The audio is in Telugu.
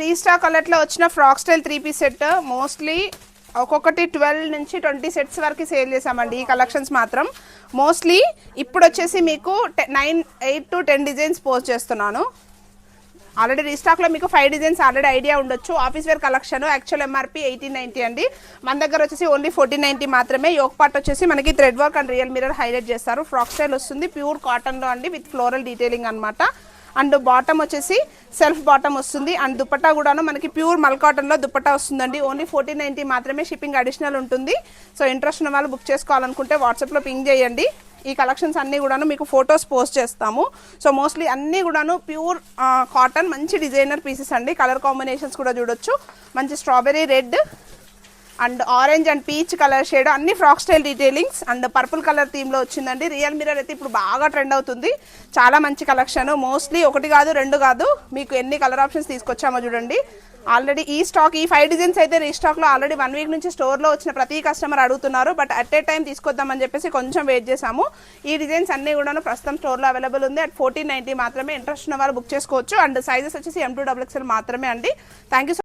రీస్టాక్ అలర్ట్లో వచ్చిన frock style 3 piece set mostly ఒక్కొక్కటి 12 నుంచి 20 సెట్స్ వరకు సేల్ చేసామండి. ఈ కలెక్షన్స్ మాత్రం మోస్ట్లీ ఇప్పుడు వచ్చేసి మీకు 8 to 10 డిజైన్స్ పోస్ట్ చేస్తున్నాను. ఆల్రెడీ రీస్టాక్లో మీకు 5 డిజైన్స్ ఆల్రెడీ ఐడియా ఉండొచ్చు. Office wear collection actual MRP 1890 అండి. మన దగ్గర వచ్చేసి ఓన్లీ 1490 మాత్రమే. యోక్ పార్ట్ వచ్చేసి మనకి thread work and real mirror highlight చేస్తారు. ఫ్రాక్ స్టైల్ వస్తుంది ప్యూర్ కాటన్లో అండి విత్ ఫ్లోరల్ డీటెయిలింగ్ అనమాట. అండ్ బాటమ్ వచ్చేసి సెల్ఫ్ బాటమ్ వస్తుంది. అండ్ దుపట్టా కూడాను మనకి ప్యూర్ మల్ కాటన్లో దుపట్టా వస్తుందండి. ఓన్లీ 1490 మాత్రమే. షిప్పింగ్ అడిషనల్ ఉంటుంది. సో ఇంట్రెస్ట్ ఉన్న వాళ్ళు బుక్ చేసుకోవాలనుకుంటే వాట్సాప్లో పింగ్ చేయండి. ఈ కలెక్షన్స్ అన్నీ కూడాను మీకు ఫొటోస్ పోస్ట్ చేస్తాము. సో మోస్ట్లీ అన్నీ కూడాను ప్యూర్ కాటన్ మంచి డిజైనర్ పీసెస్ అండి. కలర్ కాంబినేషన్స్ కూడా చూడొచ్చు. మంచి strawberry red and orange and peach colour shade అన్ని frock style detailings and purple colour థీమ్లో వచ్చిందండి. రియల్ మిర్రర్ అయితే ఇప్పుడు బాగా ట్రెండ్ అవుతుంది. చాలా మంచి కలెక్షన్. మోస్ట్లీ 1 కాదు 2 కాదు మీకు ఎన్ని కలర్ ఆప్షన్స్ తీసుకొచ్చామో చూడండి. ఆల్రెడీ ఈ స్టాక్ ఈ 5 డిజైన్స్ అయితే రీస్టాక్లో ఆల్రెడీ 1 వీక్ నుంచి స్టోర్లో వచ్చిన ప్రతి కస్టమర్ అడుగుతున్నారు. బట్ అట్ ఏ టైం తీసుకొద్దామని చెప్పేసి కొంచెం వెయిట్ చేసాము. ఈ డిజైన్స్ అన్నీ కూడా ప్రస్తుతం స్టోర్లో అవైలబుల్ ఉంది. అట్ 1490 మాత్రమే. ఇంట్రెస్ట్ ఉన్న వాళ్ళు బుక్ చేసుకోవచ్చు. అండ్ సైజెస్ వచ్చేసి M2XXL మాత్రమే అండి. Thank you.